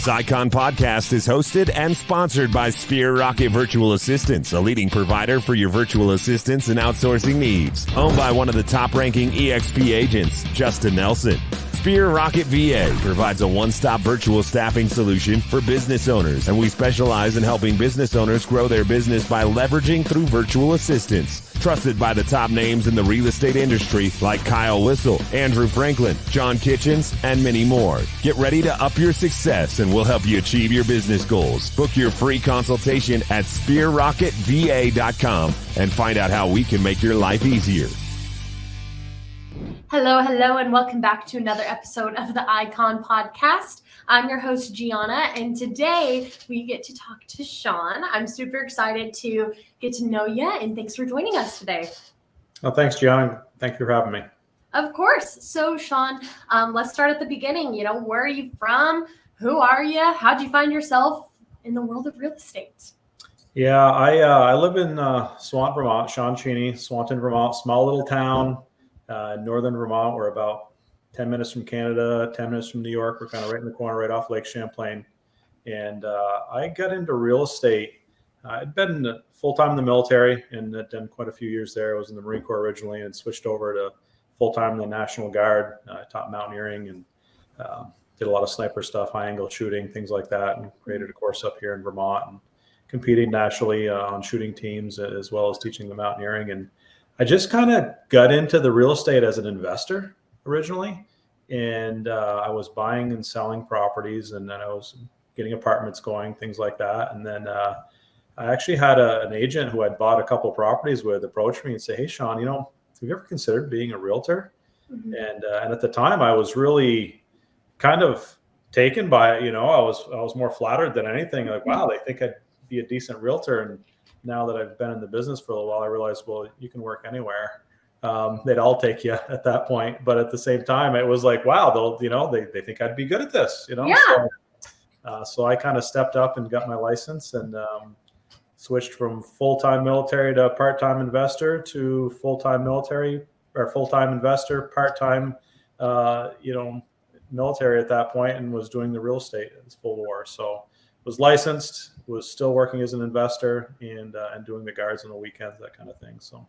This Icon podcast is hosted and sponsored by Sphere Rocket Virtual Assistants, a leading provider for your virtual assistants and outsourcing needs. Owned by one of the top-ranking EXP agents, Justin Nelson. Sphere Rocket VA provides a one-stop virtual staffing solution for business owners, and we specialize in helping business owners grow their business by leveraging through virtual assistants. Trusted by the top names in the real estate industry like Kyle Whistle, Andrew Franklin, John Kitchens, and many more. Get ready to up your success and we'll help you achieve your business goals. Book your free consultation at sphererocketva.com and find out how we can make your life easier. Hello, and welcome back to another episode of the Icon Podcast. I'm your host, Gianna, and today we get to talk to Shawn. I'm super excited to get to know you, and thanks for joining us today. Well, thanks, Gianna. Thank you for having me. Of course. So, Shawn, let's start at the beginning. Where are you from? Who are you? How'd you find yourself in the world of real estate? Yeah, I live in Swanton, Vermont, Shawn Cheney, Swanton, Vermont, small little town. Northern Vermont. We're about 10 minutes from Canada, 10 minutes from New York. We're kind of right in the corner, right off Lake Champlain. And I got into real estate. I'd been full-time in the military and had done quite a few years there. I was in the Marine Corps originally and switched over to full-time in the National Guard. I taught mountaineering and did a lot of sniper stuff, high-angle shooting, things like that, and created a course up here in Vermont and competing nationally on shooting teams as well as teaching the mountaineering. And I just kind of got into the real estate as an investor originally, and I was buying and selling properties, and then I was getting apartments going, things like that. And then I actually had an agent who I'd bought a couple of properties with approach me and say, "Hey, Shawn, have you ever considered being a realtor?" Mm-hmm. And at the time, I was really kind of taken by it. I was more flattered than anything. Like, wow, they think I'd be a decent realtor. And now that I've been in the business for a little while, I realized, well, you can work anywhere. They'd all take you at that point. But at the same time, it was like, wow, they think I'd be good at this, Yeah. So I kind of stepped up and got my license and switched from full-time military to part-time investor to full-time military or full-time investor, part-time, military at that point, and was doing the real estate as full war. So was licensed, was still working as an investor and doing the guards on the weekends, that kind of thing. So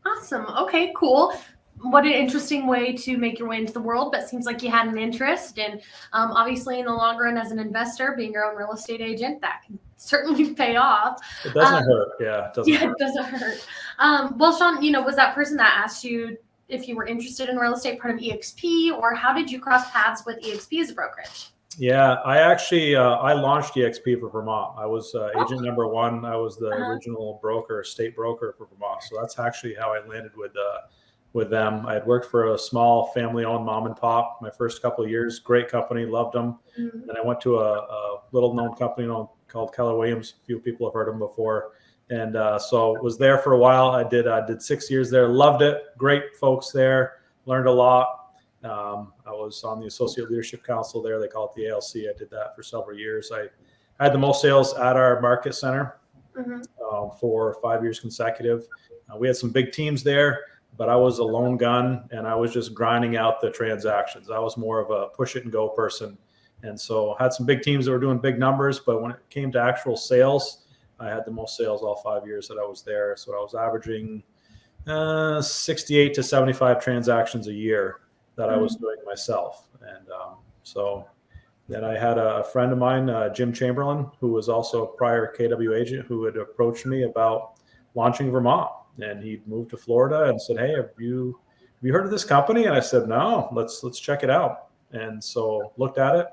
awesome. Okay, cool. What an interesting way to make your way into the world, but seems like you had an interest. And obviously in the long run as an investor, being your own real estate agent, that can certainly pay off. It doesn't hurt. Yeah, it doesn't hurt. It doesn't hurt. Well, Shawn, was that person that asked you if you were interested in real estate part of EXP, or how did you cross paths with EXP as a brokerage? Yeah, I actually I launched EXP for Vermont. I was agent number one. I was the original broker, state broker for Vermont. So that's actually how I landed with them. I had worked for a small family-owned mom and pop my first couple of years. Great company, loved them. Mm-hmm. Then I went to a little-known company called Keller Williams. A few people have heard them before, and so was there for a while. I did 6 years there. Loved it. Great folks there. Learned a lot. I was on the Associate Leadership Council there. They call it the ALC. I did that for several years. I had the most sales at our market center for 5 years consecutive. We had some big teams there, but I was a lone gun, and I was just grinding out the transactions. I was more of a push it and go person. And so I had some big teams that were doing big numbers, but when it came to actual sales, I had the most sales all 5 years that I was there. So I was averaging 68 to 75 transactions a year that I was doing myself. And so then I had a friend of mine, Jim Chamberlain, who was also a prior KW agent, who had approached me about launching Vermont. And he'd moved to Florida and said, "Hey, have you heard of this company?" And I said, "No, let's check it out." And so looked at it,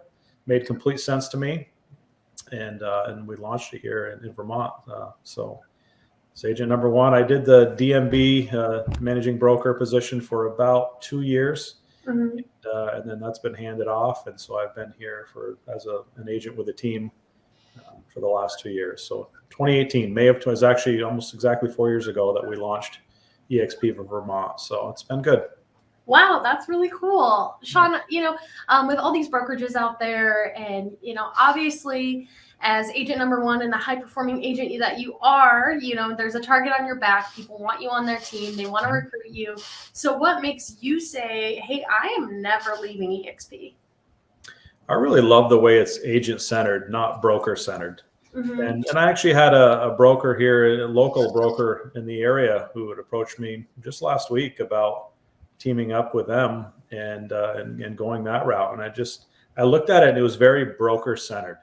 made complete sense to me. And we launched it here in Vermont. So it's agent number one. I did the DMB managing broker position for about 2 years. Mm-hmm. And then that's been handed off. And so I've been here as an agent with a team for the last 2 years. So 2018, May of 20, is actually almost exactly 4 years ago that we launched EXP for Vermont. So it's been good. Wow, that's really cool. Shawn, with all these brokerages out there and, obviously as agent number one and the high performing agent that you are, there's a target on your back. People want you on their team. They want to recruit you. So what makes you say, "Hey, I am never leaving EXP"? I really love the way it's agent centered, not broker centered. Mm-hmm. And I actually had a broker here, a local broker in the area, who would approach me just last week about teaming up with them and going that route. And I looked at it, and it was very broker centered,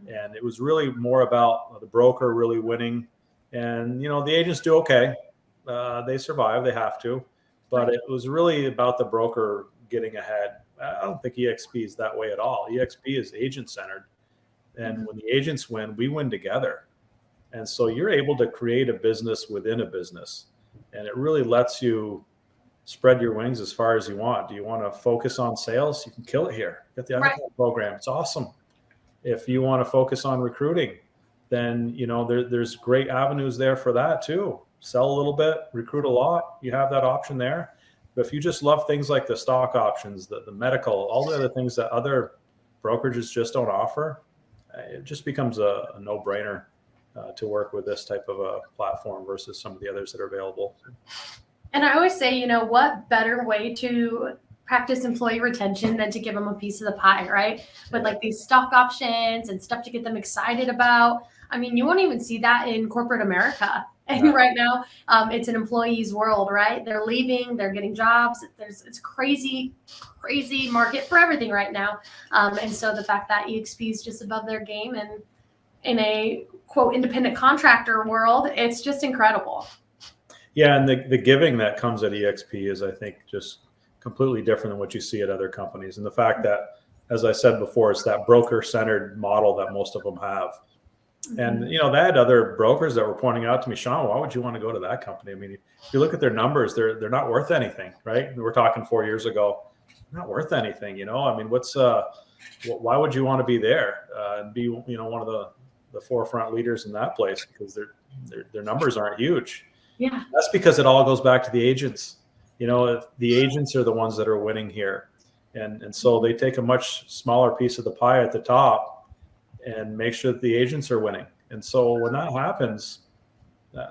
and it was really more about the broker really winning. And the agents do okay, they survive, they have to, but it was really about the broker getting ahead. I don't think EXP is that way at all. EXP is agent centered. And when the agents win, we win together. And so you're able to create a business within a business. And it really lets you spread your wings as far as you want. Do you want to focus on sales? You can kill it here. Get the iCloud program. It's awesome. If you want to focus on recruiting, then there's great avenues there for that too. Sell a little bit, recruit a lot. You have that option there. But if you just love things like the stock options, the medical, all the other things that other brokerages just don't offer, it just becomes a no-brainer to work with this type of a platform versus some of the others that are available. And I always say, what better way to practice employee retention than to give them a piece of the pie, right? With like these stock options and stuff to get them excited about. I mean, you won't even see that in corporate America. And right now, it's an employee's world, right? They're leaving, they're getting jobs. It's crazy market for everything right now. And so the fact that EXP is just above their game and in a quote independent contractor world, it's just incredible. Yeah, and the giving that comes at EXP is, I think, just completely different than what you see at other companies. And the fact that, as I said before, it's that broker-centered model that most of them have. And, they had other brokers that were pointing out to me, Shawn, why would you want to go to that company? I mean, if you look at their numbers, they're not worth anything, right? We're talking 4 years ago, not worth anything, I mean, why would you want to be there and be, one of the forefront leaders in that place? Because their numbers aren't huge. Yeah. That's because it all goes back to the agents. The agents are the ones that are winning here. And so they take a much smaller piece of the pie at the top and make sure that the agents are winning. And so when that happens,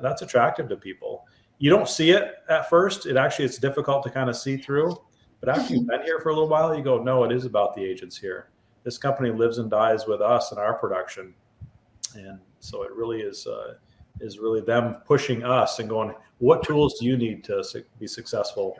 that's attractive to people. You don't see it at first. It's difficult to kind of see through. But after you've been here for a little while, you go, no, it is about the agents here. This company lives and dies with us and our production. And so it really is really them pushing us and going, what tools do you need to be successful?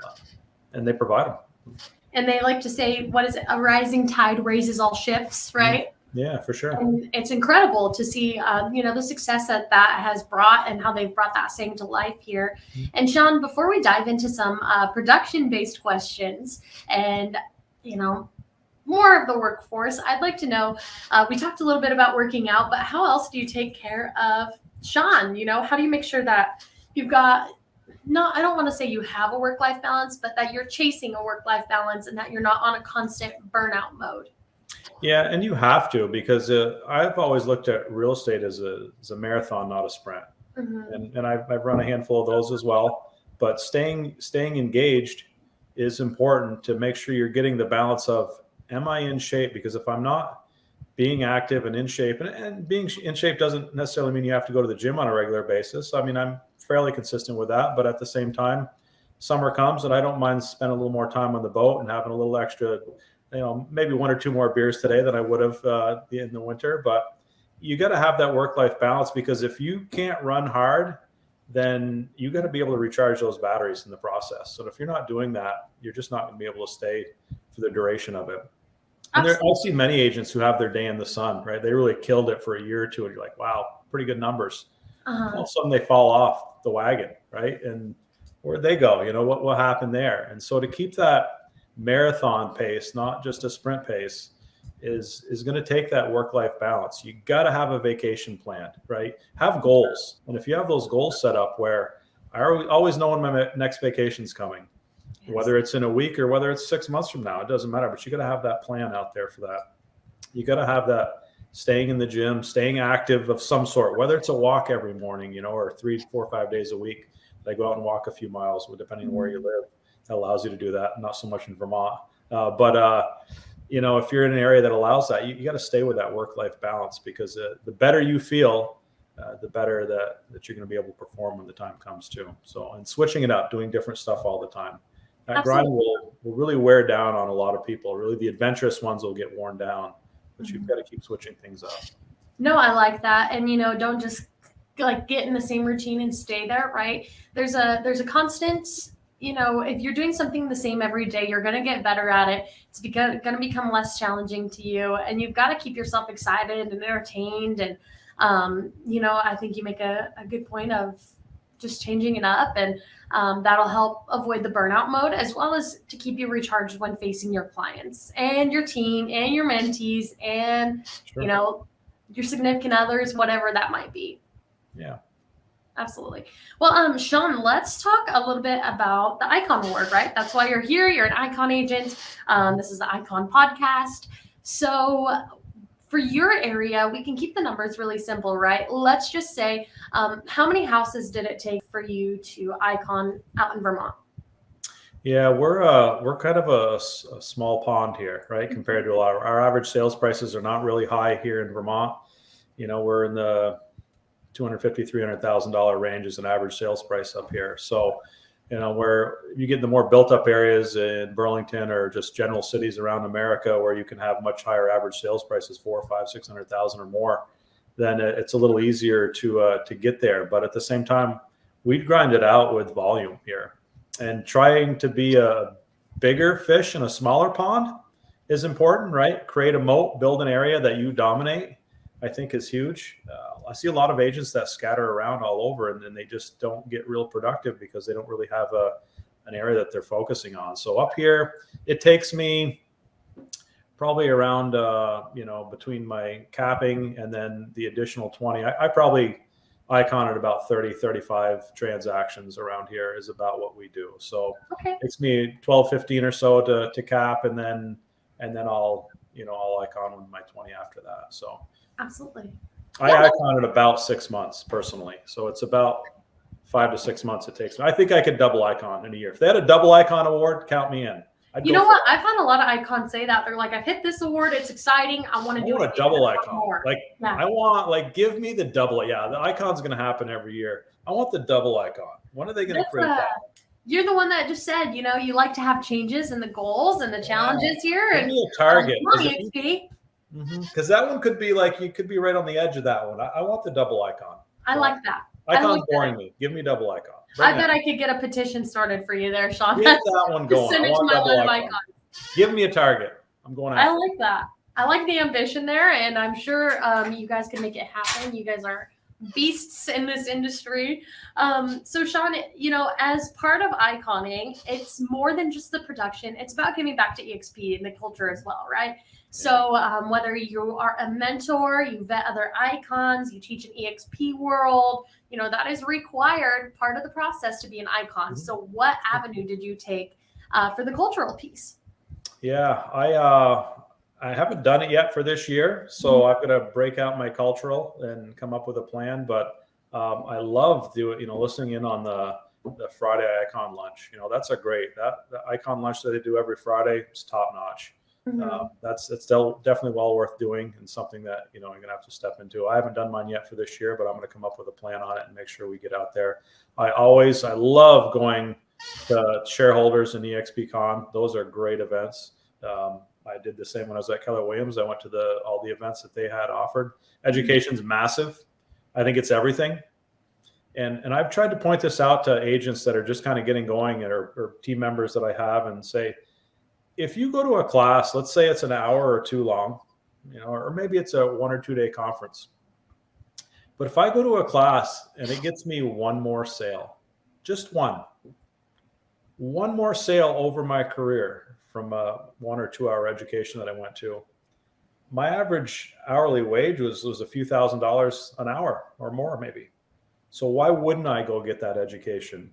And they provide them. And they like to say, what is it? A rising tide raises all ships, right? Yeah, for sure. And it's incredible to see, the success that has brought and how they've brought that saying to life here. And Shawn, before we dive into some production-based questions and, more of the workforce, I'd like to know, we talked a little bit about working out, but how else do you take care of Shawn? How do you make sure that you've got, I don't want to say you have a work-life balance, but that you're chasing a work-life balance and that you're not on a constant burnout mode? Yeah, and you have to, because I've always looked at real estate as a marathon, not a sprint. Mm-hmm. And I've run a handful of those as well. But staying engaged is important to make sure you're getting the balance of, am I in shape? Because if I'm not being active and in shape, and being in shape doesn't necessarily mean you have to go to the gym on a regular basis. I mean, I'm fairly consistent with that, but at the same time, summer comes and I don't mind spending a little more time on the boat and having a little extra, maybe 1 or 2 more beers today than I would have in the winter. But you got to have that work-life balance, because if you can't run hard, then you got to be able to recharge those batteries in the process. So if you're not doing that, you're just not going to be able to stay for the duration of it. And I've seen many agents who have their day in the sun, right? They really killed it for a year or two, and you're like, wow, pretty good numbers. All of a sudden they fall off the wagon, right? And where'd they go? What happened there? And so to keep that marathon pace, not just a sprint pace, is going to take that work-life balance. You got to have a vacation planned, right? Have goals. And if you have those goals set up where I always know when my next vacation's coming, whether it's in a week or whether it's 6 months from now, it doesn't matter, but you got to have that plan out there for that. You got to have that staying in the gym, staying active of some sort, whether it's a walk every morning, or 3, 4, 5 days a week. They go out and walk a few miles, depending on where you live. That allows you to do that. Not so much in Vermont. If you're in an area that allows that, you got to stay with that work-life balance, because the better you feel, the better that you're going to be able to perform when the time comes too. So, and switching it up, doing different stuff all the time. That grind really wear down on a lot of people. Really, the adventurous ones will get worn down, but you've got to keep switching things up. No, I like that. And, don't just like get in the same routine and stay there, right? There's a constant, if you're doing something the same every day, you're going to get better at it. It's going to become less challenging to you, and you've got to keep yourself excited and entertained. And, I think you make a good point of just changing it up, and that'll help avoid the burnout mode, as well as to keep you recharged when facing your clients and your team and your mentees and, Sure. your significant others, whatever that might be. Yeah. Absolutely. Well, Shawn, let's talk a little bit about the Icon Award, right? That's why you're here. You're an Icon agent. This is the Icon podcast. So for your area, we can keep the numbers really simple, right? Let's just say, how many houses did it take for you to Icon out in Vermont? Yeah, we're kind of a small pond here, right? Compared to a lot of our average sales prices are not really high here in Vermont. We're in the $250,000-$300,000 range is an average sales price up here. So, where you get the more built up areas in Burlington or just general cities around America where you can have much higher average sales prices, 400,000, 500,000, 600,000 or more, then it's a little easier to get there. But at the same time, we'd grind it out with volume here. And trying to be a bigger fish in a smaller pond is important, right? Create a moat, build an area that you dominate, I think is huge. I see a lot of agents that scatter around all over, and then they just don't get real productive because they don't really have an area that they're focusing on. So up here, it takes me probably around, between my capping and then the additional 20, I probably Icon at about 30, 35 transactions around here is about what we do. So Okay. It takes me 12, 15 or so to cap, and then I'll Icon with my 20 after that. So Absolutely. I Icon in about 6 months personally. So it's about 5 to 6 months it takes me. I think I could double Icon in a year. If they had a double Icon award, count me in. You know what? I've had a lot of icons say that. They're like, I've hit this award. It's exciting. I want to do a double icon. I want, give me the double. Yeah, the icon's going to happen every year. I want the double icon. When are they going to create that? You're the one that just said, you like to have changes and the goals and the challenges here. Give And me a target. Because that one could be you could be right on the edge of that one. I want the double icon. I like that. Icon's boring me. Give me double icon. I bet I could get a petition started for you there, Shawn. Get that one going. Send it to my line of icons. Give me a target. I'm going after. I like that. I like the ambition there, and I'm sure you guys can make it happen. You guys are beasts in this industry. So Shawn, as part of iconing, it's more than just the production. It's about giving back to EXP and the culture as well, right? So whether you are a mentor, you vet other icons, you teach an EXP world, that is required part of the process to be an icon. Mm-hmm. So what avenue did you take for the cultural piece? Yeah, I haven't done it yet for this year. So I'm going to break out my cultural and come up with a plan. But I love listening in on the Friday icon lunch. That's a great, the icon lunch that they do every Friday is top notch. Mm-hmm. That's definitely well worth doing, and something that I'm gonna have to step into. I haven't done mine yet for this year, but I'm gonna come up with a plan on it and make sure we get out there. I love going to shareholders and EXP Con. Those are great events. I did the same when I was at Keller Williams. I went to all the events that they had offered. Education's massive. I think it's everything. And I've tried to point this out to agents that are just kind of getting going, or team members that I have, and say, if you go to a class, let's say it's an hour or two long, or maybe it's a 1 or 2 day conference. But if I go to a class and it gets me one more sale, just one more sale over my career from a 1 or 2 hour education that I went to, my average hourly wage was a few $1,000s an hour or more maybe. So why wouldn't I go get that education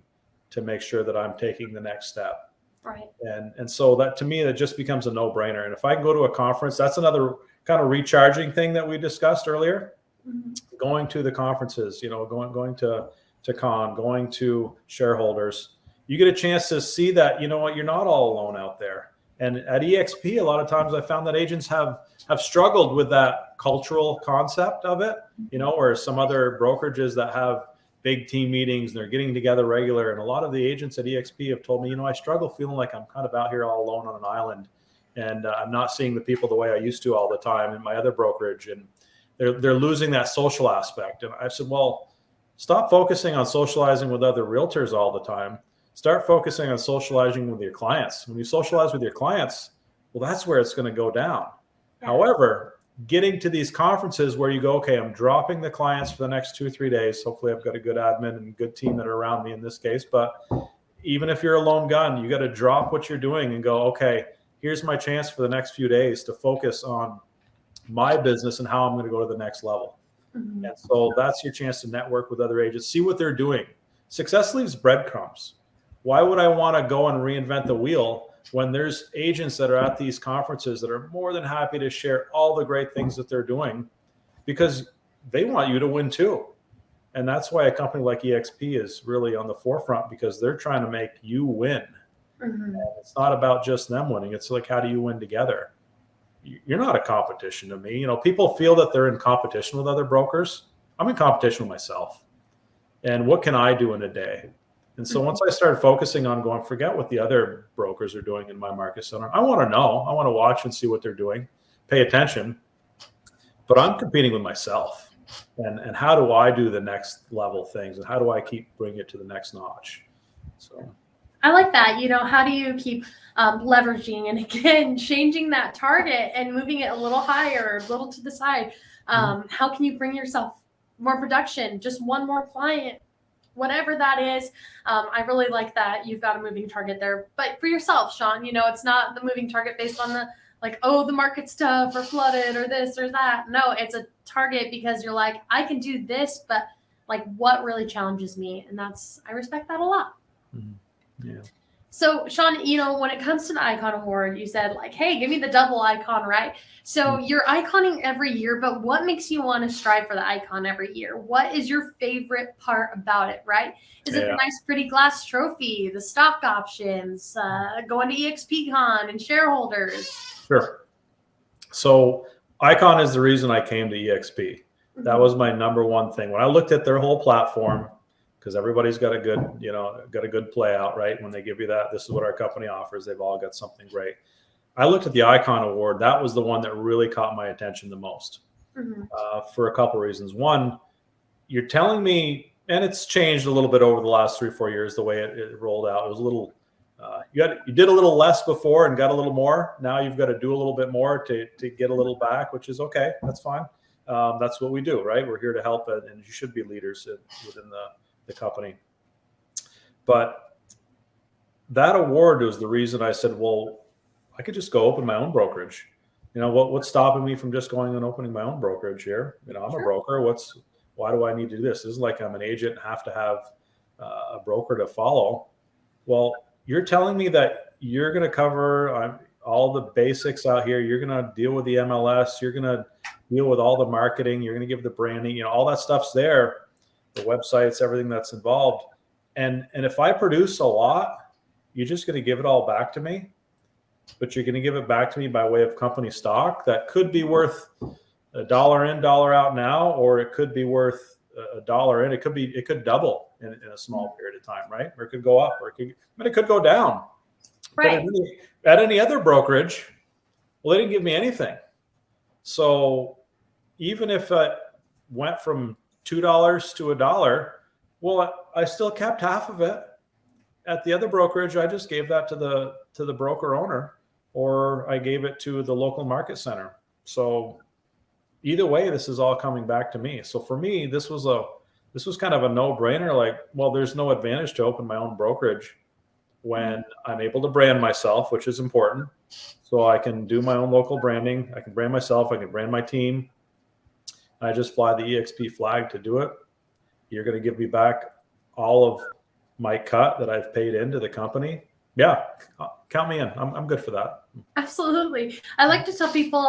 to make sure that I'm taking the next step? Right. And so that, to me, that just becomes a no-brainer. And if I can go to a conference, that's another kind of recharging thing that we discussed earlier. Mm-hmm. Going to the conferences, going to con, going to shareholders, you get a chance to see that, you're not all alone out there. And at EXP, a lot of times I found that agents have struggled with that cultural concept of it, where some other brokerages that have big team meetings, and they're getting together regular. And a lot of the agents at EXP have told me, I struggle feeling like I'm kind of out here all alone on an island, and I'm not seeing the people the way I used to all the time in my other brokerage, and they're losing that social aspect. And I said, well, stop focusing on socializing with other realtors all the time. Start focusing on socializing with your clients. When you socialize with your clients, well, that's where it's going to go down. Yeah. However, getting to these conferences where you go, okay, I'm dropping the clients for the next 2 or 3 days. Hopefully I've got a good admin and good team that are around me in this case. But even if you're a lone gun, you got to drop what you're doing and go, okay, here's my chance for the next few days to focus on my business and how I'm going to go to the next level. Mm-hmm. And so that's your chance to network with other agents, see what they're doing. Success leaves breadcrumbs. Why would I want to go and reinvent the wheel when there's agents that are at these conferences that are more than happy to share all the great things that they're doing, because they want you to win too. And that's why a company like EXP is really on the forefront, because they're trying to make you win. Mm-hmm. And it's not about just them winning. It's like, how do you win together? You're not a competition to me. People feel that they're in competition with other brokers. I'm in competition with myself. And what can I do in a day? And so once I started focusing on going, forget what the other brokers are doing in my market center. I want to know. I want to watch and see what they're doing, pay attention. But I'm competing with myself. And how do I do the next level things? And how do I keep bringing it to the next notch? So I like that. How do you keep leveraging and, again, changing that target and moving it a little higher, a little to the side? How can you bring yourself more production, just one more client, whatever that is? I really like that you've got a moving target there. But for yourself, Shawn, it's not the moving target based on the the market's tough or flooded or this or that. No, it's a target because you're like, I can do this, but what really challenges me? And I respect that a lot. Mm-hmm. Yeah. So, Shawn, when it comes to the Icon Award, you said hey, give me the double icon, right? So you're iconing every year, but what makes you want to strive for the icon every year? What is your favorite part about it, right? Is it the nice, pretty glass trophy, the stock options, going to EXP Con and shareholders? Sure. So Icon is the reason I came to EXP. Mm-hmm. That was my number one thing. When I looked at their whole platform, because everybody's got a good play out, right? When they give you that, this is what our company offers. They've all got something great. I looked at the Icon Award. That was the one that really caught my attention the most, for a couple of reasons. One, you're telling me, and it's changed a little bit over the last 3 or 4 years, the way it rolled out. It was a little, you did a little less before and got a little more. Now you've got to do a little bit more to get a little back, which is okay. That's fine. That's what we do, right? We're here to help, and you should be leaders within the company. But that award was the reason I said, well, I could just go open my own brokerage. What's stopping me from just going and opening my own brokerage here? I'm a broker. Why do I need to do this? This is like I'm an agent and have to have a broker to follow. Well, you're telling me that you're going to cover all the basics out here. You're going to deal with the MLS. You're going to deal with all the marketing. You're going to give the branding, all that stuff's there. The websites, everything that's involved. And if I produce a lot, you're just going to give it all back to me, but you're going to give it back to me by way of company stock that could be worth $1 in, $1 out now, or it could be worth $1 in. It could double in a small period of time, right? Or it could go up, or it could go down. Right. But at any other brokerage, well, they didn't give me anything. So even if it went from $2 to $1, well, I still kept half of it. At the other brokerage, I just gave that to the broker owner, or I gave it to the local market center. So either way, this is all coming back to me. So for me, this was kind of a no-brainer. Well, there's no advantage to open my own brokerage when I'm able to brand myself, which is important. So I can do my own local branding. I can brand myself. I can brand my team. I just fly the EXP flag to do it. You're going to give me back all of my cut that I've paid into the company. Yeah, count me in. I'm good for that. Absolutely. I like to tell people,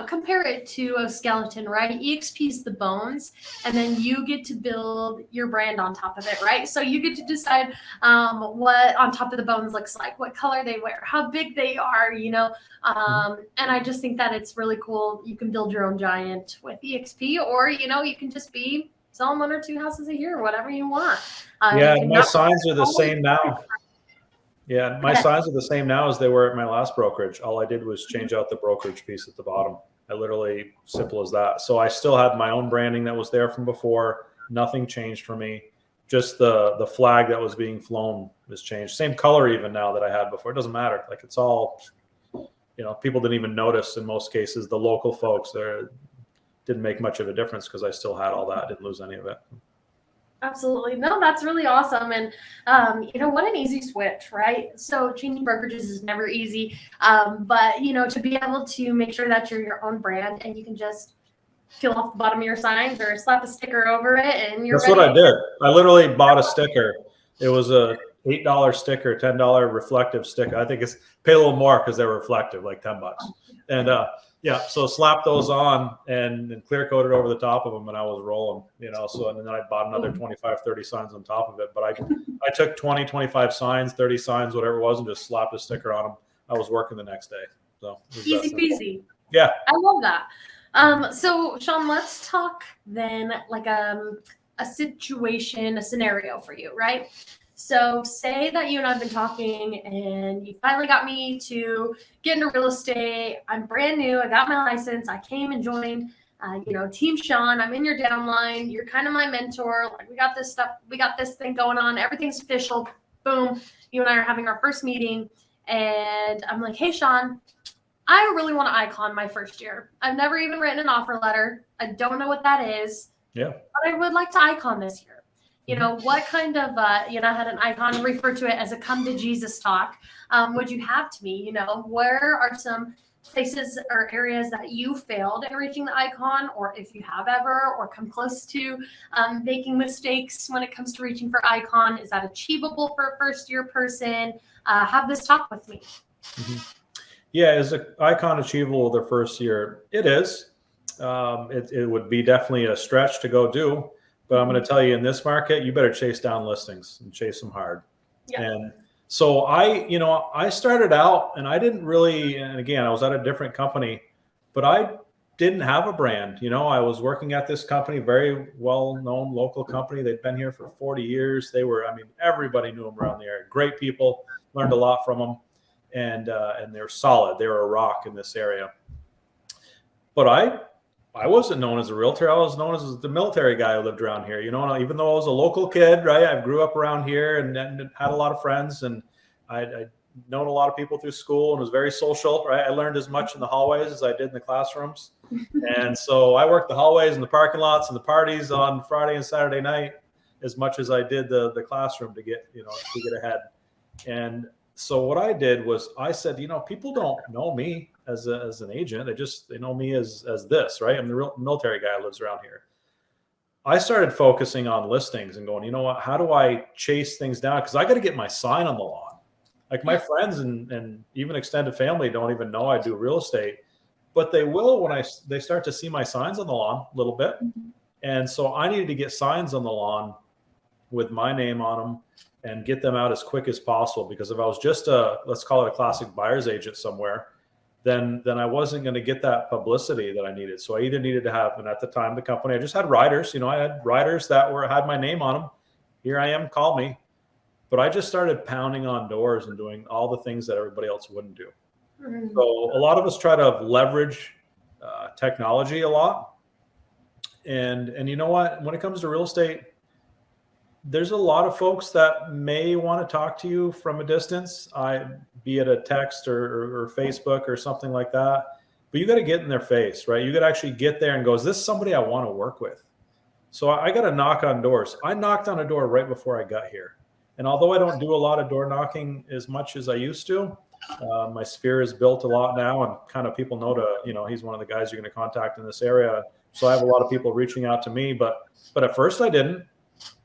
compare it to a skeleton, right? EXP is the bones, and then you get to build your brand on top of it, right? So you get to decide what on top of the bones looks like, what color they wear, how big they are, and I just think that it's really cool. You can build your own giant with EXP, or, you can just be sell 1 or 2 houses a year, whatever you want. Yeah, my signs are the same now. Yeah, my Okay. signs are the same now as they were at my last brokerage. All I did was change out the brokerage piece at the bottom. I literally, simple as that. So I still had my own branding that was there from before. Nothing changed for me. Just the flag that was being flown has changed. Same color even now that I had before. It doesn't matter. Like, it's all, people didn't even notice in most cases. The local folks there didn't make much of a difference because I still had all that. I didn't lose any of it. Absolutely. No, that's really awesome. And, what an easy switch, right? So changing brokerages is never easy. But, to be able to make sure that you're your own brand and you can just peel off the bottom of your signs or slap a sticker over it and you're That's ready. what I did. I literally bought a sticker. It was a $8 sticker, $10 reflective sticker. I think it's pay a little more because they're reflective, like $10. And so slap those on and clear coated over the top of them, and I was rolling, so, and then I bought another 25, 30 signs on top of it. But I took 20, 25 signs, 30 signs, whatever it was, and just slapped a sticker on them. I was working the next day. So easy peasy. Yeah. I love that. So Shawn, let's talk then like a situation, a scenario for you, right? So say that you and I have been talking and you finally got me to get into real estate. I'm brand new. I got my license. I came and joined, Team Shawn. I'm in your downline. You're kind of my mentor. Like, we got this stuff. We got this thing going on. Everything's official. Boom. You and I are having our first meeting. And I'm like, hey, Shawn, I really want to icon my first year. I've never even written an offer letter. I don't know what that is. Yeah. But I would like to icon this year. What kind of, I had an icon, refer to it as a come to Jesus talk, would you have to me? Where are some places or areas that you failed in reaching the icon, or if you have ever, or come close to making mistakes when it comes to reaching for icon? Is that achievable for a first year person? Have this talk with me. Mm-hmm. Yeah, is an icon achievable their first year? It is. It would be definitely a stretch to go do. But I'm going to tell you, in this market, you better chase down listings and chase them hard. Yeah. And so I started out and I didn't really, and again, I was at a different company, but I didn't have a brand. I was working at this company, very well-known local company. They'd been here for 40 years. Everybody knew them around the area. Great people, learned a lot from them. And they're solid. They were a rock in this area. But I wasn't known as a realtor. I was known as the military guy who lived around here. Even though I was a local kid, right? I grew up around here and had a lot of friends, and I'd known a lot of people through school and was very social, right? I learned as much in the hallways as I did in the classrooms. And so I worked the hallways and the parking lots and the parties on Friday and Saturday night as much as I did the classroom to get ahead. And so what I did was I said, people don't know me as an agent. They know me as this, right? I'm the real military guy who lives around here. I started focusing on listings and going, what? How do I chase things down? Because I got to get my sign on the lawn. Like, my friends and even extended family don't even know I do real estate, but they will when they start to see my signs on the lawn a little bit. And so I needed to get signs on the lawn with my name on them and get them out as quick as possible. Because if I was just let's call it a classic buyer's agent somewhere, then I wasn't going to get that publicity that I needed. So I either needed to have, and at the time, the company, I just had riders, I had riders that had my name on them. Here I am, call me. But I just started pounding on doors and doing all the things that everybody else wouldn't do. Mm-hmm. So a lot of us try to leverage technology a lot. And you know what, when it comes to real estate, there's a lot of folks that may want to talk to you from a distance, be it a text or Facebook or something like that. But you got to get in their face, right? You got to actually get there and go, is this somebody I want to work with? So I got to knock on doors. I knocked on a door right before I got here. And although I don't do a lot of door knocking as much as I used to, my sphere is built a lot now, and kind of people know he's one of the guys you're going to contact in this area. So I have a lot of people reaching out to me, but at first I didn't.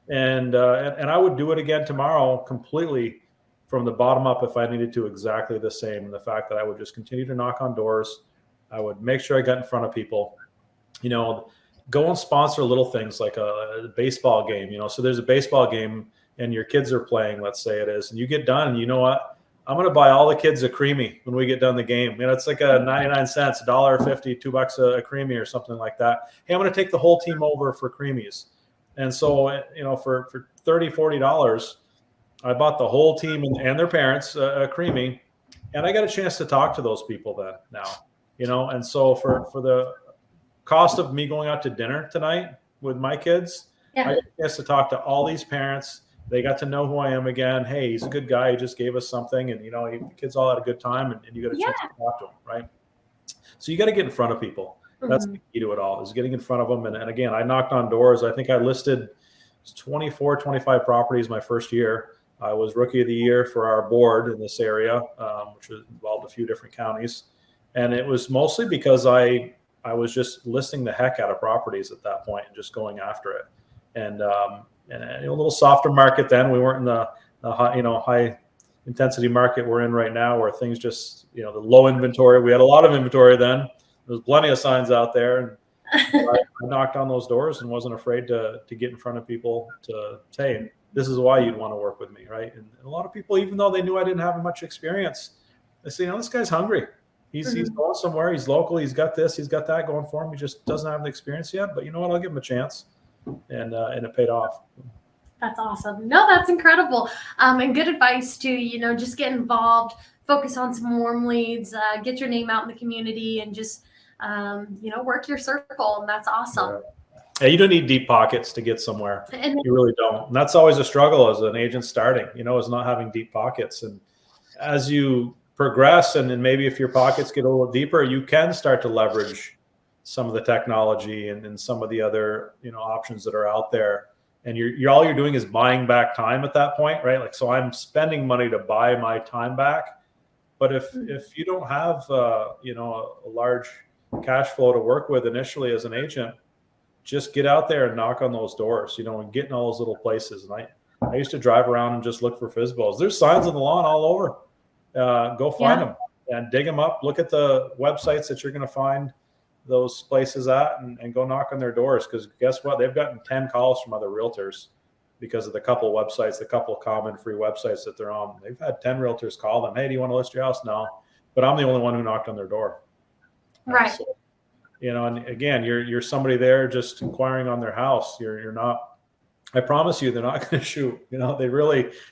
And I would do it again tomorrow completely from the bottom up if I needed to, exactly the same. And the fact that I would just continue to knock on doors, I would make sure I got in front of people, go and sponsor little things like a baseball game, so there's a baseball game and your kids are playing, let's say it is, and you get done and you know what? I'm going to buy all the kids a creamy when we get done the game. It's like a 99 cents, $1.50, $2 a creamy or something like that. Hey, I'm going to take the whole team over for creamies. And so, for $30, $40, I bought the whole team and their parents a creamy, and I got a chance to talk to those people then now, and so for the cost of me going out to dinner tonight with my kids, I got a chance to talk to all these parents. They got to know who I am again. Hey, he's a good guy. He just gave us something, and the kids all had a good time, and you got a chance to talk to them, right? So you got to get in front of people. That's the key to it all, is getting in front of them. And again, I knocked on doors. I think I listed 24, 25 properties my first year. I was rookie of the year for our board in this area, which involved a few different counties. And it was mostly because I was just listing the heck out of properties at that point and just going after it. And a little softer market then. We weren't in the high intensity market we're in right now, where things just, the low inventory. We had a lot of inventory then. There was plenty of signs out there. And I knocked on those doors and wasn't afraid to get in front of people to say, this is why you'd want to work with me, right? And a lot of people, even though they knew I didn't have much experience, they say, this guy's hungry. He's going somewhere. He's local. He's got this. He's got that going for him. He just doesn't have the experience yet. But you know what? I'll give him a chance. And it paid off. That's awesome. No, that's incredible. And good advice to, just get involved, focus on some warm leads, get your name out in the community, and just, work your circle. And that's awesome. Yeah, you don't need deep pockets to get somewhere. You really don't. And that's always a struggle as an agent starting, is not having deep pockets. And as you progress, and then maybe if your pockets get a little deeper, you can start to leverage some of the technology and some of the other, options that are out there. And all you're doing is buying back time at that point, right? Like, so I'm spending money to buy my time back. But if you don't have, a large cash flow to work with initially as an agent, just get out there and knock on those doors, and get in all those little places. And I used to drive around and just look for FSBOs. There's signs on the lawn all over. Go find them and dig them up. Look at the websites that you're going to find those places at, and go knock on their doors. Because guess what? They've gotten 10 calls from other realtors because of the couple websites, the couple common free websites that they're on. They've had 10 realtors call them. Hey, do you want to list your house? No, but I'm the only one who knocked on their door. Right. So, and again, you're somebody there just inquiring on their house. You're not, I promise you, they're not going to shoot.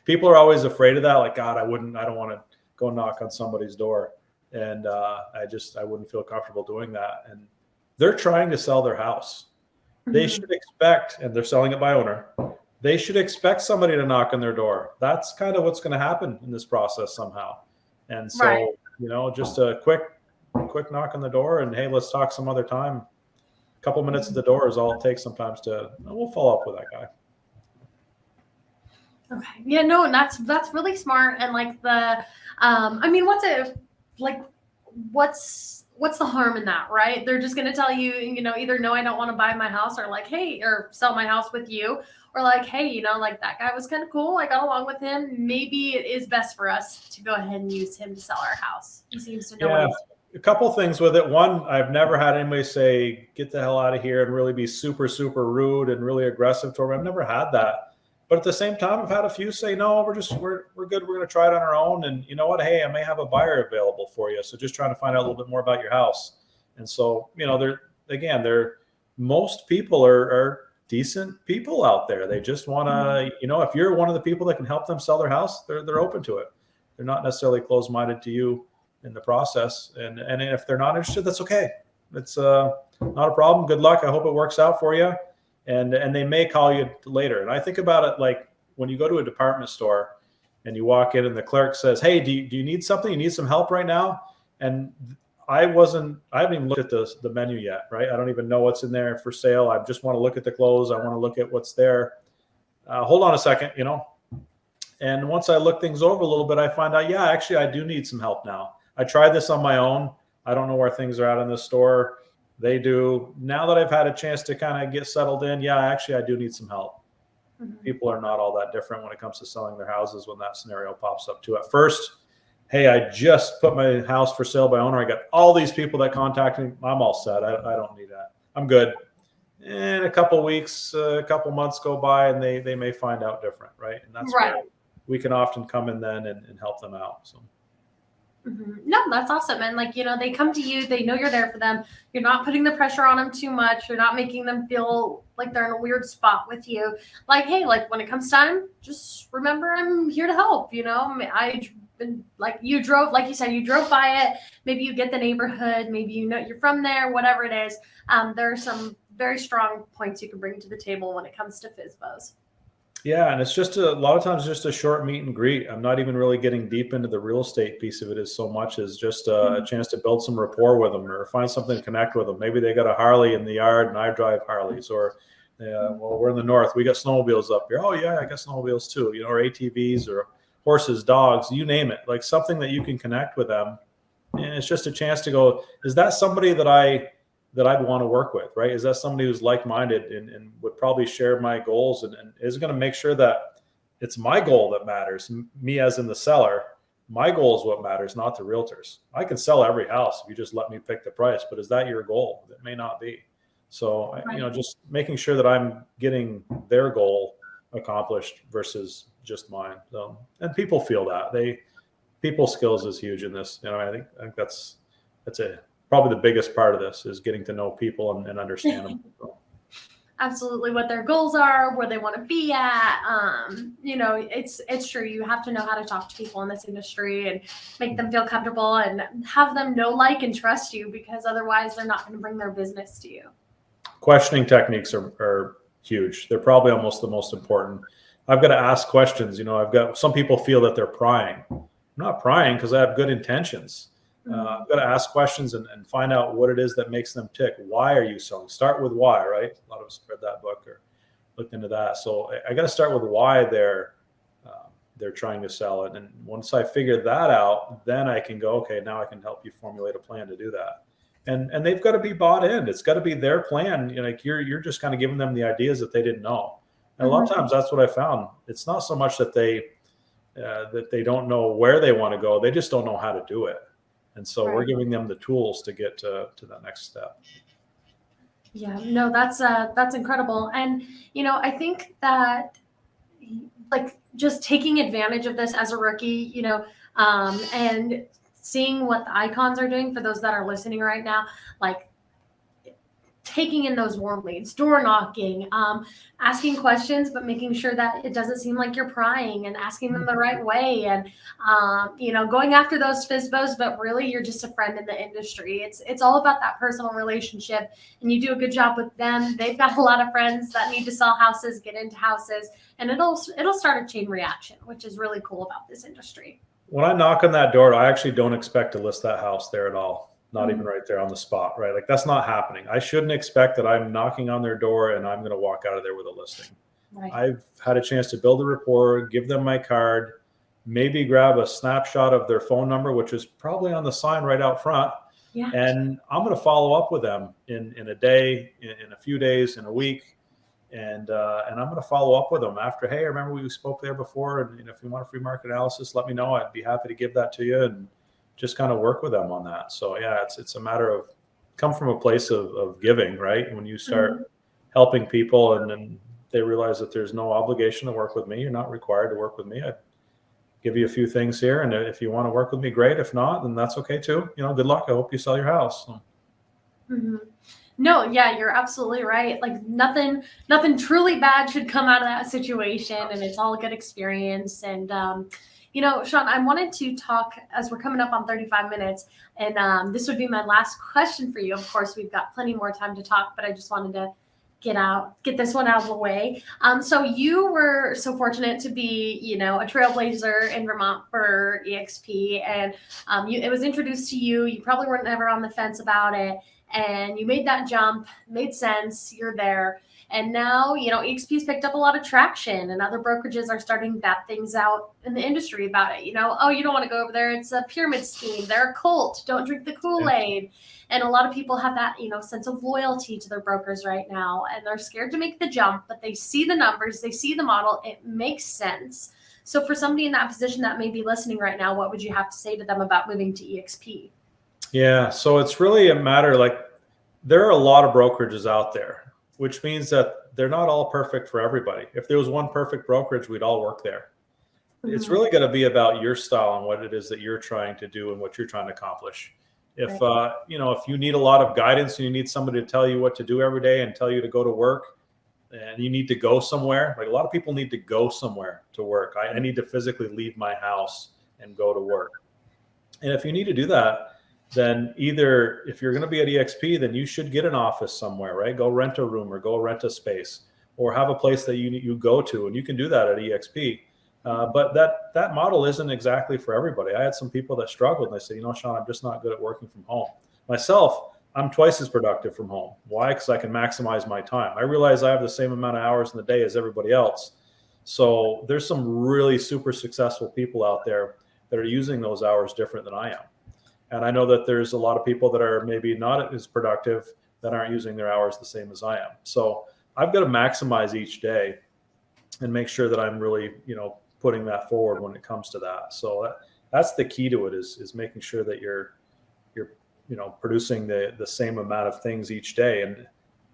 People are always afraid of that. Like, God, I don't want to go knock on somebody's door. And I wouldn't feel comfortable doing that. And they're trying to sell their house. They should expect, and they're selling it by owner, they should expect somebody to knock on their door. That's kind of what's going to happen in this process somehow. And so, just a quick knock on the door, and hey, let's talk some other time. A couple minutes at the door is all it takes sometimes we'll follow up with that guy. Okay. Yeah, no, and that's really smart. And like what's the harm in that, right? They're just going to tell you, either no, I don't want to buy my house, or like, hey, or sell my house with you, or like, hey, like that guy was kind of cool. I got along with him. Maybe it is best for us to go ahead and use him to sell our house. He seems to know what he's doing. A couple things with it. One, I've never had anybody say, get the hell out of here, and really be super, super rude and really aggressive toward me. I've never had that. But at the same time, I've had a few say, no, we're good. We're going to try it on our own. And you know what? Hey, I may have a buyer available for you. So just trying to find out a little bit more about your house. And so, most people are decent people out there. They just want to, if you're one of the people that can help them sell their house, they're open to it. They're not necessarily closed-minded to you in the process. And if they're not interested, that's okay. It's not a problem. Good luck. I hope it works out for you. And they may call you later. And I think about it like when you go to a department store and you walk in and the clerk says, hey, do you need something? You need some help right now? And I haven't even looked at the menu yet, right? I don't even know what's in there for sale. I just want to look at the clothes. I want to look at what's there. Hold on a second, And once I look things over a little bit, I find out, actually, I do need some help now. I tried this on my own. I don't know where things are at in the store. They do. Now that I've had a chance to kind of get settled in, actually, I do need some help. People are not all that different when it comes to selling their houses when that scenario pops up too. At first, hey, I just put my house for sale by owner. I got all these people that contact me. I'm all set. I don't need that. I'm good. And a couple weeks, a couple months go by, and they may find out different, right? And that's where we can often come in then and help them out. So. No, that's awesome. And like, they come to you, they know you're there for them. You're not putting the pressure on them too much. You're not making them feel like they're in a weird spot with you. Like, hey, like when it comes time, just remember I'm here to help. I've been like you drove, like you said, you drove by it. Maybe you get the neighborhood, maybe you're from there, whatever it is. There are some very strong points you can bring to the table when it comes to FSBOs. Yeah, and it's just a lot of times just a short meet and greet. I'm not even really getting deep into the real estate piece of it as so much as just a chance to build some rapport with them or find something to connect with them. Maybe they got a Harley in the yard and I drive Harleys, or well, we're in the north, we got snowmobiles up here. Oh yeah, I got snowmobiles too, or ATVs or horses, dogs, you name it. Like something that you can connect with them, and it's just a chance to go, is that somebody that I'd want to work with, right? Is that somebody who's like-minded and would probably share my goals and is going to make sure that it's my goal that matters, me as in the seller. My goal is what matters, not the realtors. I can sell every house if you just let me pick the price, but is that your goal? It may not be. So, just making sure that I'm getting their goal accomplished versus just mine. So, and people feel that. People skills is huge in this. I think that's probably the biggest part of this is getting to know people and understand them. Absolutely, what their goals are, where they want to be at. It's true. You have to know how to talk to people in this industry and make them feel comfortable and have them know, like, and trust you, because otherwise they're not going to bring their business to you. Questioning techniques are huge. They're probably almost the most important. I've got to ask questions. I've got some people feel that they're prying. I'm not prying because I have good intentions. I've got to ask questions and find out what it is that makes them tick. Why are you selling? Start with why, right? A lot of us read that book or looked into that. So I got to start with why they're trying to sell it. And once I figure that out, then I can go, okay, now I can help you formulate a plan to do that. And they've got to be bought in. It's got to be their plan. Like you're just kind of giving them the ideas that they didn't know. And a lot of times that's what I found. It's not so much that they don't know where they want to go. They just don't know how to do it. And so we're giving them the tools to get to that next step. Yeah, no, that's incredible. And, I think that like just taking advantage of this as a rookie, and seeing what the icons are doing for those that are listening right now, like taking in those warm leads, door knocking, asking questions, but making sure that it doesn't seem like you're prying, and asking them the right way, and going after those FSBOs, but really you're just a friend in the industry. It's all about that personal relationship, and you do a good job with them. They've got a lot of friends that need to sell houses, get into houses, and it'll start a chain reaction, which is really cool about this industry. When I knock on that door, I actually don't expect to list that house there at all. Not even right there on the spot, right? Like that's not happening. I shouldn't expect that I'm knocking on their door and I'm going to walk out of there with a listing. Right. I've had a chance to build a rapport, give them my card, maybe grab a snapshot of their phone number, which is probably on the sign right out front. Yeah. And I'm going to follow up with them in a day, in a few days, in a week. And I'm going to follow up with them after, hey, remember we spoke there before? And if you want a free market analysis, let me know. I'd be happy to give that to you. And just kind of work with them on that. So yeah, it's a matter of come from a place of giving, right? When you start helping people and then they realize that there's no obligation to work with me. You're not required to work with me. I give you a few things here. And if you want to work with me, great. If not, then that's okay too. Good luck. I hope you sell your house. So. No, yeah, you're absolutely right. Like nothing truly bad should come out of that situation, and it's all a good experience. And, Shawn, I wanted to talk as we're coming up on 35 minutes, and this would be my last question for you. Of course, we've got plenty more time to talk, but I just wanted to get this one out of the way. So you were so fortunate to be, a trailblazer in Vermont for EXP, and it was introduced to you. You probably weren't ever on the fence about it, and you made that jump. Made sense. You're there. And now, EXP's picked up a lot of traction, and other brokerages are starting to bat things out in the industry about it. Oh, you don't want to go over there. It's a pyramid scheme. They're a cult. Don't drink the Kool-Aid. And a lot of people have that, sense of loyalty to their brokers right now, and they're scared to make the jump, but they see the numbers, they see the model. It makes sense. So for somebody in that position that may be listening right now, what would you have to say to them about moving to EXP? Yeah, so it's really a matter, like there are a lot of brokerages out there, which means that they're not all perfect for everybody. If there was one perfect brokerage, we'd all work there. it's really going to be about your style and what it is that you're trying to do and what you're trying to accomplish. If if you need a lot of guidance and you need somebody to tell you what to do every day and tell you to go to work, and you need to go somewhere, like a lot of people need to go somewhere to work. I need to physically leave my house and go to work. And if you need to do that, then either if you're going to be at EXP, then you should get an office somewhere, right? Go rent a room or go rent a space or have a place that you go to, and you can do that at EXP. But that model isn't exactly for everybody. I had some people that struggled and they said, Shawn, I'm just not good at working from home. Myself, I'm twice as productive from home. Why? Because I can maximize my time. I realize I have the same amount of hours in the day as everybody else. So there's some really super successful people out there that are using those hours different than I am. And I know that there's a lot of people that are maybe not as productive that aren't using their hours the same as I am. So I've got to maximize each day and make sure that I'm really, putting that forward when it comes to that. So that's the key to it is making sure that you're producing the same amount of things each day. And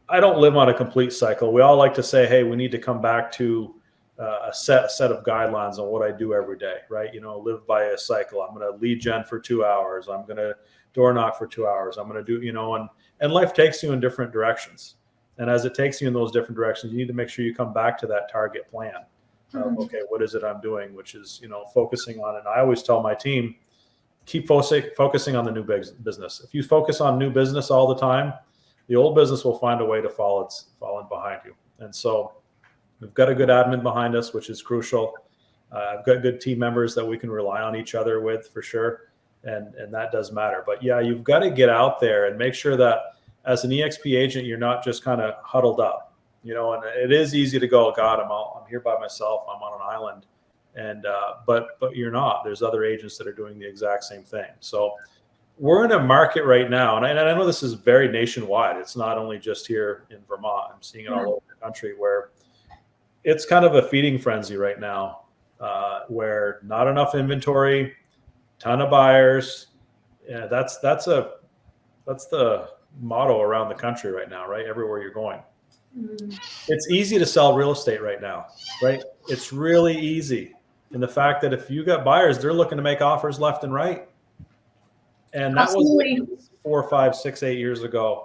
I don't live on a complete cycle. We all like to say, hey, we need to come back to a set of guidelines on what I do every day, right? Live by a cycle. I'm going to lead gen for 2 hours. I'm going to door knock for 2 hours. I'm going to do, and life takes you in different directions. And as it takes you in those different directions, you need to make sure you come back to that target plan. Okay, what is it I'm doing? Which is, focusing on it. And I always tell my team, keep focusing on the new business. If you focus on new business all the time, the old business will find a way to fall in behind you. And so we've got a good admin behind us, which is crucial. I've got good team members that we can rely on each other with for sure. And that does matter. But yeah, you've got to get out there and make sure that as an EXP agent, you're not just kind of huddled up. And it is easy to go, God, I'm here by myself. I'm on an island. And, but you're not. There's other agents that are doing the exact same thing. So we're in a market right now. And I know this is very nationwide. It's not only just here in Vermont. I'm seeing it all over the country where it's kind of a feeding frenzy right now, where not enough inventory, ton of buyers. Yeah, that's the motto around the country right now, right? Everywhere you're going. It's easy to sell real estate right now, right? It's really easy. And the fact that if you got buyers, they're looking to make offers left and right. And that was 4, 5, 6, 8 years ago.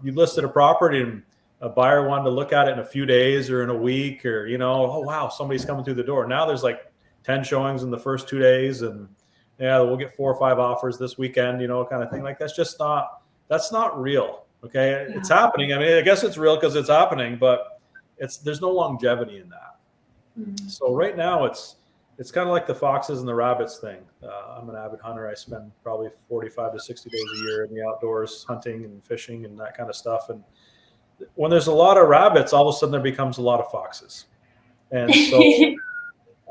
You listed a property and a buyer wanted to look at it in a few days or in a week or, oh, wow, somebody's coming through the door. Now there's like 10 showings in the first 2 days. And yeah, we'll get 4 or 5 offers this weekend, kind of thing. Like that's not real. Okay. Yeah. It's happening. I mean, I guess it's real because it's happening, but there's no longevity in that. Mm-hmm. So right now it's kind of like the foxes and the rabbits thing. I'm an avid hunter. I spend probably 45 to 60 days a year in the outdoors hunting and fishing and that kind of stuff. And when there's a lot of rabbits, all of a sudden there becomes a lot of foxes. And so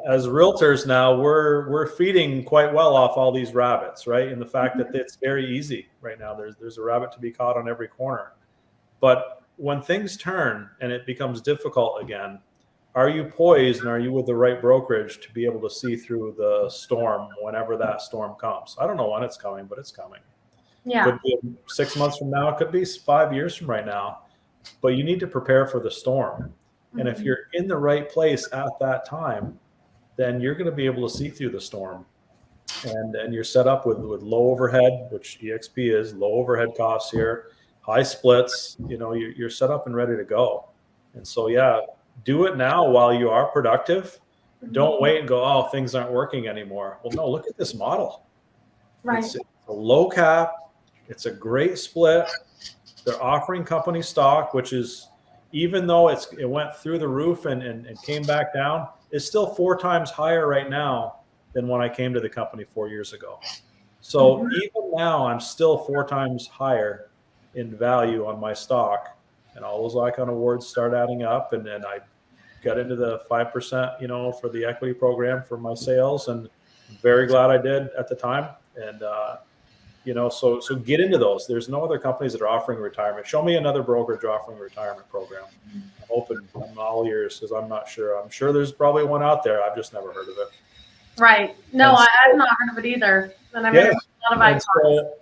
as realtors now, we're feeding quite well off all these rabbits, right? And the fact that it's very easy right now. There's a rabbit to be caught on every corner. But when things turn and it becomes difficult again, are you poised and are you with the right brokerage to be able to see through the storm whenever that storm comes? I don't know when it's coming, but it's coming. Yeah. Could be 6 months from now. It could be 5 years from right now. But you need to prepare for the storm. Mm-hmm. And if you're in the right place at that time, then you're going to be able to see through the storm. And you're set up with low overhead, which EXP is, low overhead costs here, high splits. You're set up and ready to go. And so, yeah, do it now while you are productive. Don't wait and go, oh, things aren't working anymore. Well, no, look at this model. Right. It's a low cap. It's a great split. They're offering company stock, which is, even though it went through the roof and came back down, it's still 4 times higher right now than when I came to the company 4 years ago. So even now, I'm still 4 times higher in value on my stock. And all those icon awards start adding up. And then I got into the 5%, for the equity program for my sales. And I'm very glad I did at the time. And, so get into those. There's no other companies that are offering retirement. Show me another brokerage offering a retirement program. I'm all ears because I'm not sure. I'm sure there's probably one out there. I've just never heard of it. Right. No, I've not heard of it either. And I mean, there's a lot of icons.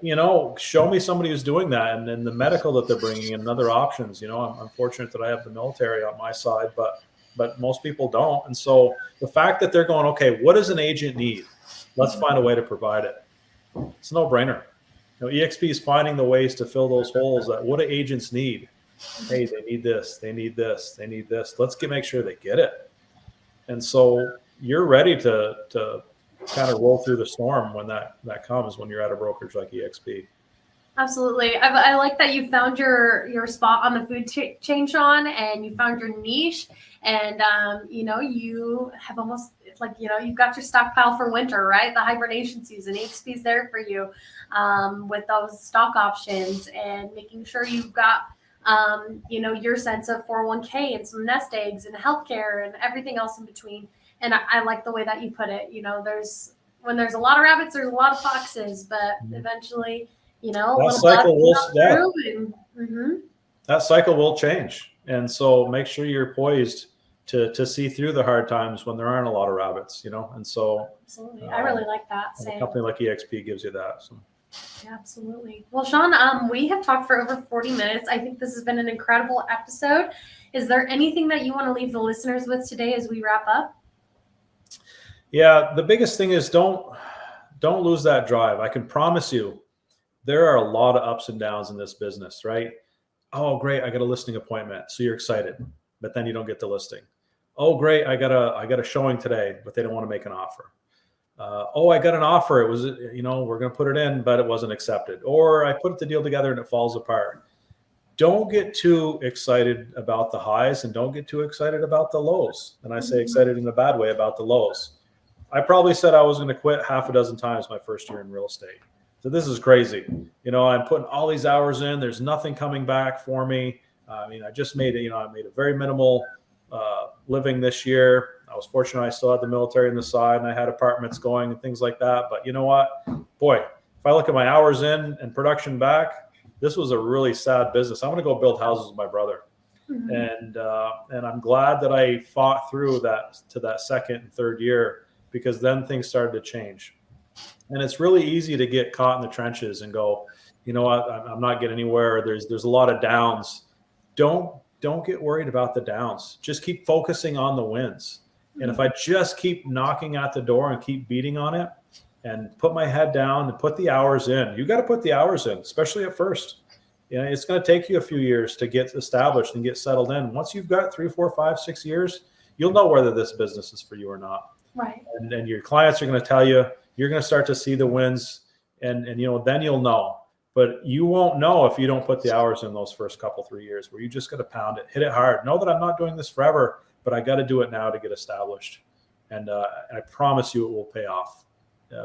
So, show me somebody who's doing that, and then the medical that they're bringing in and other options. I'm fortunate that I have the military on my side, but but most people don't. And so the fact that they're going, okay, what does an agent need? Let's find a way to provide it. It's a no-brainer. EXP is finding the ways to fill those holes that what do agents need? Hey, they need this, they need this, they need this. Let's make sure they get it. And so you're ready to kind of roll through the storm when that comes, when you're at a brokerage like EXP. Absolutely. I like that you found your spot on the food chain, Shawn, and you found your niche, and you have almost you've got your stockpile for winter, right? The hibernation season. EXP is there for you with those stock options and making sure you've got your sense of 401k and some nest eggs and healthcare and everything else in between. And I like the way that you put it. When there's a lot of rabbits, there's a lot of foxes, but eventually, that cycle will change. And so make sure you're poised to see through the hard times when there aren't a lot of rabbits, and so absolutely. I really like that. A company like EXP gives you that. So. Yeah, absolutely. Well, Shawn, we have talked for over 40 minutes. I think this has been an incredible episode. Is there anything that you want to leave the listeners with today as we wrap up? Yeah, the biggest thing is don't lose that drive. I can promise you there are a lot of ups and downs in this business, right? Oh, great, I got a listing appointment. So you're excited, but then you don't get the listing. Oh, great, I got a showing today, but they don't want to make an offer. I got an offer. It was, we're going to put it in, but it wasn't accepted. Or I put the deal together and it falls apart. Don't get too excited about the highs and don't get too excited about the lows. And I say excited in a bad way about the lows. I probably said I was going to quit half a dozen times my first year in real estate. So this is crazy. I'm putting all these hours in. There's nothing coming back for me. I just made it. I made a very minimal living this year. I was fortunate I still had the military on the side and I had apartments going and things like that. But you know what? Boy, if I look at my hours in and production back, this was a really sad business. I'm going to go build houses with my brother. Mm-hmm. And I'm glad that I fought through that to that second and third year, because then things started to change. And it's really easy to get caught in the trenches and go, I'm not getting anywhere. There's a lot of downs. Don't get worried about the downs. Just keep focusing on the wins. And if I just keep knocking at the door and keep beating on it and put my head down and put the hours in, you got to put the hours in, especially at first. It's going to take you a few years to get established and get settled in. Once you've got 3, 4, 5, 6 years, you'll know whether this business is for you or not. Right. And your clients are going to tell you, you're going to start to see the wins and then you'll know. But you won't know if you don't put the hours in those first couple, 3 years where you just got to pound it, hit it hard. Know that I'm not doing this forever, but I got to do it now to get established. And I promise you it will pay off.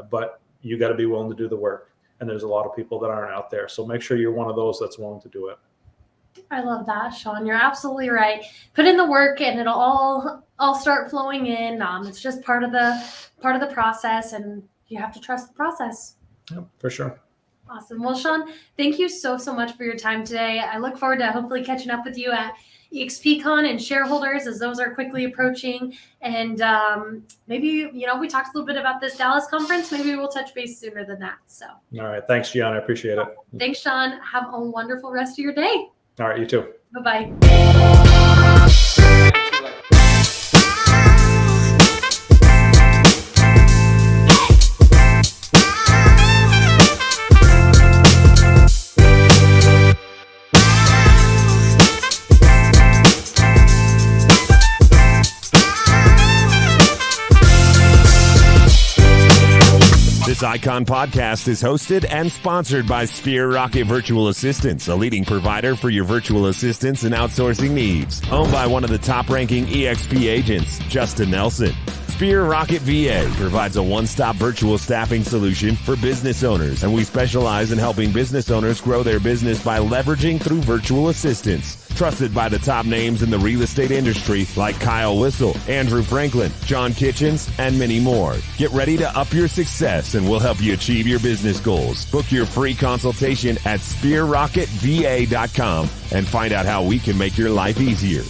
But you got to be willing to do the work. And there's a lot of people that aren't out there. So make sure you're one of those that's willing to do it. I love that, Shawn. You're absolutely right. Put in the work and it'll all start flowing in. It's just part of the process, and you have to trust the process. Yep, for sure. Awesome. Well, Shawn, thank you so much for your time today. I look forward to hopefully catching up with you at EXPCon and shareholders as those are quickly approaching. And maybe, we talked a little bit about this Dallas conference. Maybe we'll touch base sooner than that. So. All right. Thanks, Gian. I appreciate it. Thanks, Shawn. Have a wonderful rest of your day. All right. You too. Bye-bye. This Icon podcast is hosted and sponsored by Sphere Rocket Virtual Assistants, a leading provider for your virtual assistants and outsourcing needs. Owned by one of the top-ranking EXP agents, Justin Nelson. Sphere Rocket VA provides a one-stop virtual staffing solution for business owners, and we specialize in helping business owners grow their business by leveraging through virtual assistants. Trusted by the top names in the real estate industry like Kyle Whistle, Andrew Franklin, John Kitchens, and many more. Get ready to up your success and we'll help you achieve your business goals. Book your free consultation at sphererocketva.com and find out how we can make your life easier.